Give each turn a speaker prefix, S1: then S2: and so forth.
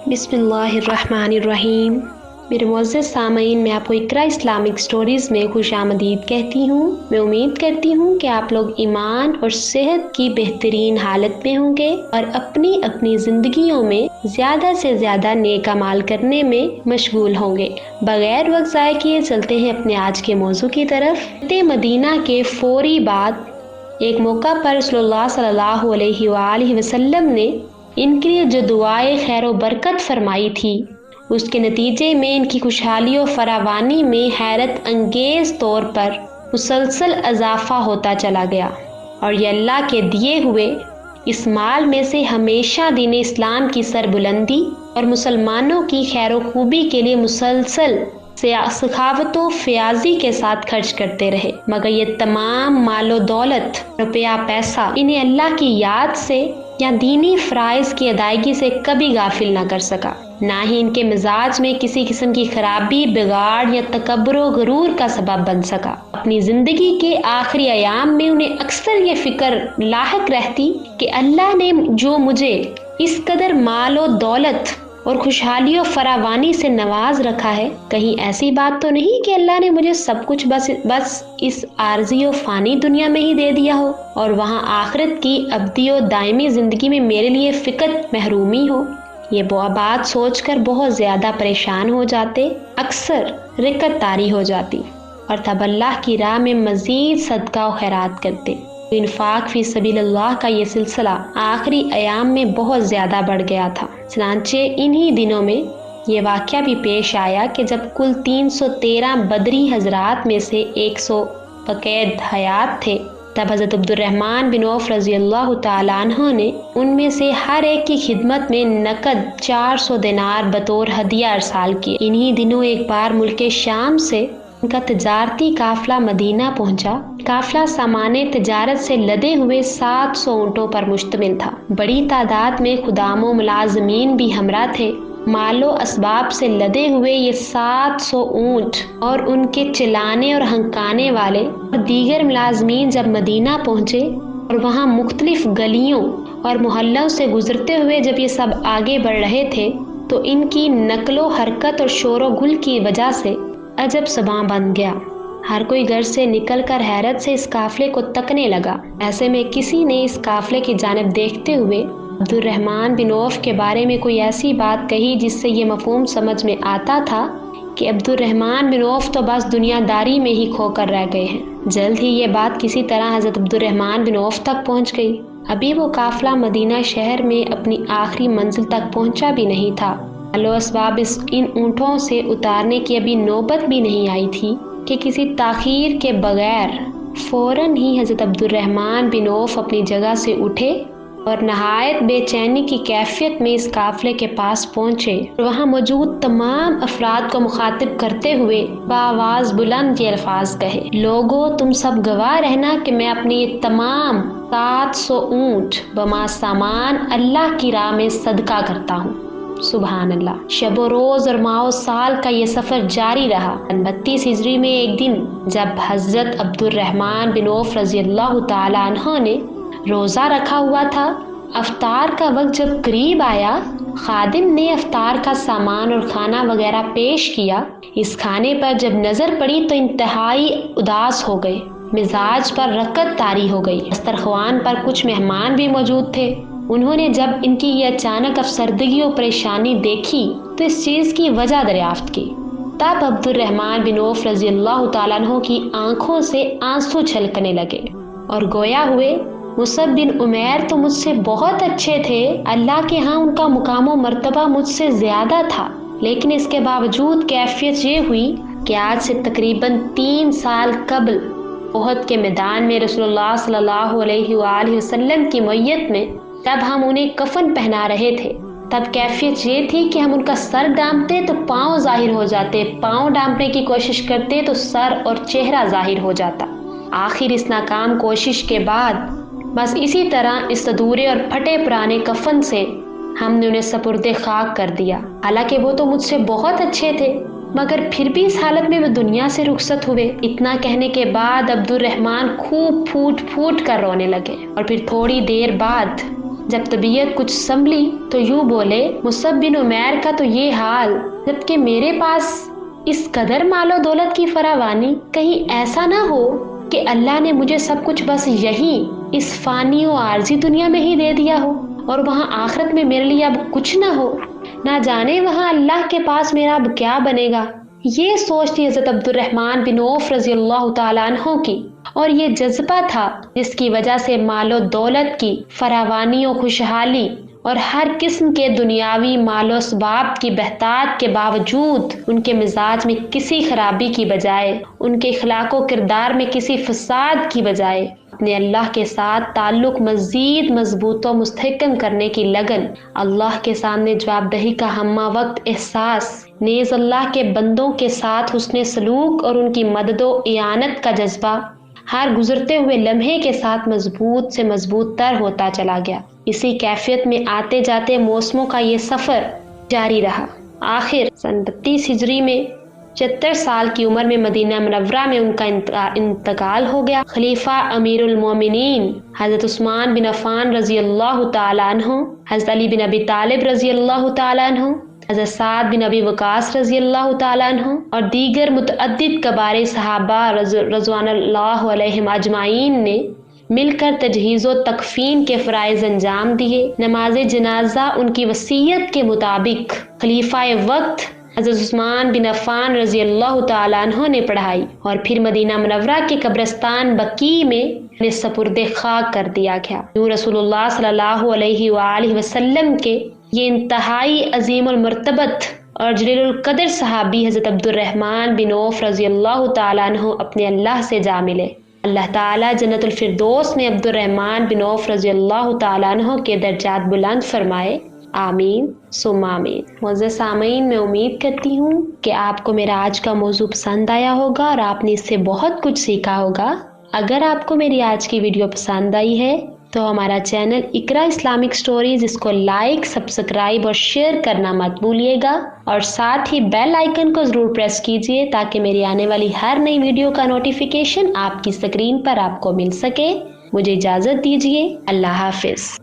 S1: बिस्मिल्लाहिर्रहमानिर्रहीम। मेरे मुअज़्ज़ज़ सामईन, मैं आपको इकरा इस्लामिक स्टोरीज़ में खुशामदीद कहती हूँ। मैं उम्मीद करती हूँ कि आप लोग ईमान और सेहत की बेहतरीन हालत में होंगे और अपनी अपनी ज़िंदगियों में ज़्यादा से ज़्यादा नेक अमाल करने में मशगूल होंगे। बगैर वक्त ज़ाय किए चलते हैं अपने आज के मौजू की तरफ। मदीना के फौरी बाद एक मौका पर रसूलुल्लाह सल्लल्लाहु अलैहि वसल्लम ने इनके लिए जो दुआए खैर व बरकत फरमाई थी, उसके नतीजे में इनकी खुशहाली और फरावानी में हैरत अंगेज तौर पर मुसलसल इजाफा होता चला गया और ये अल्लाह के दिए हुए इस माल में से हमेशा दीन इस्लाम की सरबुलंदी और मुसलमानों की खैर व खूबी के लिए मुसलसल सखावत व फ़याज़ी के साथ खर्च करते रहे। मगर ये तमाम मालो दौलत, रुपया, पैसा इन्हें अल्लाह की याद से या दीनी फ़राइज़ की अदायगी से कभी गाफिल न कर सका। ना ही इनके मिजाज में किसी किस्म की खराबी, बिगाड़ या तकब्बुर व गुरूर का सबब बन सका। अपनी ज़िंदगी के आखिरी अयाम में उन्हें अक्सर ये फ़िक्र लाहिक रहती कि अल्लाह ने जो मुझे इस कदर माल व दौलत और खुशहाली और फरावानी से नवाज रखा है, कहीं ऐसी बात तो नहीं कि अल्लाह ने मुझे सब कुछ बस इस आर्जी और फानी दुनिया में ही दे दिया हो और वहाँ आखिरत की अब्दी और दायमी जिंदगी में मेरे लिए फ़िकत महरूमी हो। ये बात सोचकर बहुत ज़्यादा परेशान हो जाते, अक्सर रिकत तारी हो जाती और तब अल्लाह की राह में मज़ीद सदका और खैरात करते। इन्फाक फी सबीलिल्लाह का ये सिलसिला आखिरी अयाम में बहुत ज़्यादा बढ़ गया था। चनांचे इन्हीं दिनों में ये वाक़या भी पेश आया कि जब कुल 313 बदरी हजरात में से 100 बक़ैद हयात थे, तब हज़रत अब्दुर्रहमान बिन औफ रज़ी अल्लाह तआला अन्हु ने उनमें से हर एक की खिदमत में नकद 400 दिनार बतौर हदिया अरसाल किए। इन्हीं दिनों एक बार मुल्क शाम से उनका तजारती काफिला मदीना पहुंचा। काफिला सामाने तजारत से लदे हुए 700 ऊँटों पर मुश्तमिल था। बड़ी तादाद में खुदामों मुलाजमीन भी हमरा थे। मालो असबाब से लदे हुए ये 700 ऊँट और उनके चिल्लाने और हंकाने वाले और दीगर मुलाजमीन जब मदीना पहुंचे और वहाँ मुख्तलिफ गलियों और मोहल्लों से गुजरते हुए जब ये सब आगे बढ़ रहे थे, तो इनकी नकलो हरकत और शोरो गुल की वजह से अजब सबां बन गया। हर कोई घर से निकलकर हैरत से इस काफिले को तकने लगा। ऐसे में किसी ने इस काफिले की जानिब देखते हुए अब्दुर्रहमान बिन औफ के बारे में कोई ऐसी बात कही जिससे ये मफहूम समझ में आता था कि अब्दुर्रहमान बिन औफ तो बस दुनियादारी में ही खोकर रह गए हैं। जल्द ही ये बात किसी तरह हज़रत अब्दुर्रहमान बिन औफ तक पहुँच गई। अभी वो काफिला मदीना शहर में अपनी आखिरी मंजिल तक पहुँचा भी नहीं था। मालो असबाब इन ऊँटों से उतारने की अभी नौबत भी नहीं आई थी कि किसी ताखीर के बगैर फौरन ही हज़रत अब्दुर्रहमान बिन औफ अपनी जगह से उठे और नहायत बेचैनी की कैफियत में इस काफिले के पास पहुँचे और वहाँ मौजूद तमाम अफराद को मुखातिब करते हुए बाआवाज़ बुलंद ये अल्फाज कहे, लोगो तुम सब गवाह रहना कि मैं अपनी तमाम 700 ऊँट बमा सामान अल्लाह की राह में सदका करता हूँ। सुबहान अल्लाह। शब रोज़ और माह साल का ये सफ़र जारी रहा। 32 हिजरी में एक दिन जब हज़रत अब्दुर्रहमान बिन औफ रज़ी अल्लाह तआला अन्हु ने रोज़ा रखा हुआ था, अफ्तार का वक्त जब करीब आया, खादिम ने अफ्तार का सामान और खाना वगैरह पेश किया। इस खाने पर जब नज़र पड़ी तो इंतहाई उदास हो गए, मिजाज पर रकत तारी हो गई। दस्तरख्वान पर कुछ मेहमान भी मौजूद थे। उन्होंने जब इनकी ये अचानक अफसरदगी और परेशानी देखी तो इस चीज़ की वजह दरियाफ्त की। तब अब्दुर्रहमान बिन औफ रज़ी अल्लाह तआला अन्हु की आंखों से आंसू छलकने लगे और गोया हुए, मुसअब बिन उमैर तो मुझसे बहुत अच्छे थे, अल्लाह के यहाँ उनका मुकाम व मर्तबा मुझसे ज़्यादा था, लेकिन इसके बावजूद कैफियत ये हुई कि आज से तकरीबन 3 साल कबल उहद के मैदान में रसूलुल्लाह सल्लल्लाहु अलैहि वसल्लम की मय्यत में तब हम उन्हें कफन पहना रहे थे, तब कैफियत ये थी कि हम उनका सर डांपते तो पाँव जाहिर हो जाते, पाँव डांपने की कोशिश करते तो सर और चेहरा जाहिर हो जाता। आखिर इस नाकाम कोशिश के बाद बस इसी तरह इस अधूरे और फटे पुराने कफन से हमने उन्हें सपुर्दे खाक कर दिया। हालांकि वो तो मुझसे बहुत अच्छे थे, मगर फिर भी इस हालत में वो दुनिया से रुखसत हुए। इतना कहने के बाद अब्दुर्रहमान खूब फूट फूट कर रोने लगे और फिर थोड़ी देर बाद جب طبیعت کچھ سنبھلی تو یوں بولے، مصعب بن عمیر کا تو یہ حال، جبکہ میرے پاس اس قدر مال و دولت کی فراوانی، کہیں ایسا نہ ہو کہ اللہ نے مجھے سب کچھ بس یہی اس فانی و عارضی دنیا میں ہی دے دیا ہو اور وہاں آخرت میں میرے لیے اب کچھ نہ ہو، نہ جانے وہاں اللہ کے پاس میرا اب کیا بنے گا۔ یہ سوچ تھی حضرت عبد الرحمن بن عوف رضی اللہ تعالیٰ عنہ کی، اور یہ جذبہ تھا جس کی وجہ سے مال و دولت کی فراوانی و خوشحالی اور ہر قسم کے دنیاوی مال و اسباب کی بہتات کے باوجود ان کے مزاج میں کسی خرابی کی بجائے، ان کے اخلاق و کردار میں کسی فساد کی بجائے، اپنے اللہ کے ساتھ تعلق مزید مضبوط و مستحکم کرنے کی لگن، اللہ کے سامنے جواب دہی کا ہمہ وقت احساس، نیز اللہ کے بندوں کے ساتھ حسن سلوک اور ان کی مدد و اعانت کا جذبہ ہر گزرتے ہوئے لمحے کے ساتھ مضبوط سے مضبوط تر ہوتا چلا گیا۔ اسی کیفیت میں آتے جاتے موسموں کا یہ سفر جاری رہا۔ آخر سن 32 ہجری میں 76 سال کی عمر میں مدینہ منورہ میں ان کا انتقال ہو گیا۔ خلیفہ امیر المومنین حضرت عثمان بن عفان رضی اللہ تعالیٰ عنہ، حضرت علی بن ابی طالب رضی اللہ تعالیٰ عنہ، حضرت سعد بن ابی وقاص رضی اللہ تعالیٰ عنہ اور دیگر متعدد کبار صحابہ رضوان اللہ علیہم اجمعین نے مل کر تجہیز و تکفین کے فرائض انجام دیے۔ نماز جنازہ ان کی وصیت کے مطابق خلیفہ وقت حضرت عثمان بن عفان رضی اللہ تعالیٰ عنہ نے پڑھائی اور پھر مدینہ منورہ کے قبرستان بقیع میں انہیں سپرد خاک کر دیا گیا۔ یوں رسول اللہ صلی اللہ علیہ وآلہ وسلم کے یہ انتہائی عظیم المرتبت اور جلیل القدر صحابی حضرت عبد الرحمن بن عوف رضی اللہ تعالیٰ عنہ اپنے اللہ سے جا ملے۔ اللہ تعالیٰ جنت الفردوس میں عبد الرحمن بن عوف رضی اللہ تعالیٰ عنہ کے درجات بلند فرمائے، آمین ثم آمین۔ معزز سامعین، میں امید کرتی ہوں کہ آپ کو میرا آج کا موضوع پسند آیا ہوگا اور آپ نے اس سے بہت کچھ سیکھا ہوگا۔ اگر آپ کو میری آج کی ویڈیو پسند آئی ہے تو ہمارا چینل اقرا اسلامک سٹوریز، اس کو لائک، سبسکرائب اور شیئر کرنا مت بھولیے گا، اور ساتھ ہی بیل آئیکن کو ضرور پریس کیجیے تاکہ میری آنے والی ہر نئی ویڈیو کا نوٹیفیکیشن آپ کی اسکرین پر آپ کو مل سکے۔ مجھے اجازت دیجیے، اللہ حافظ۔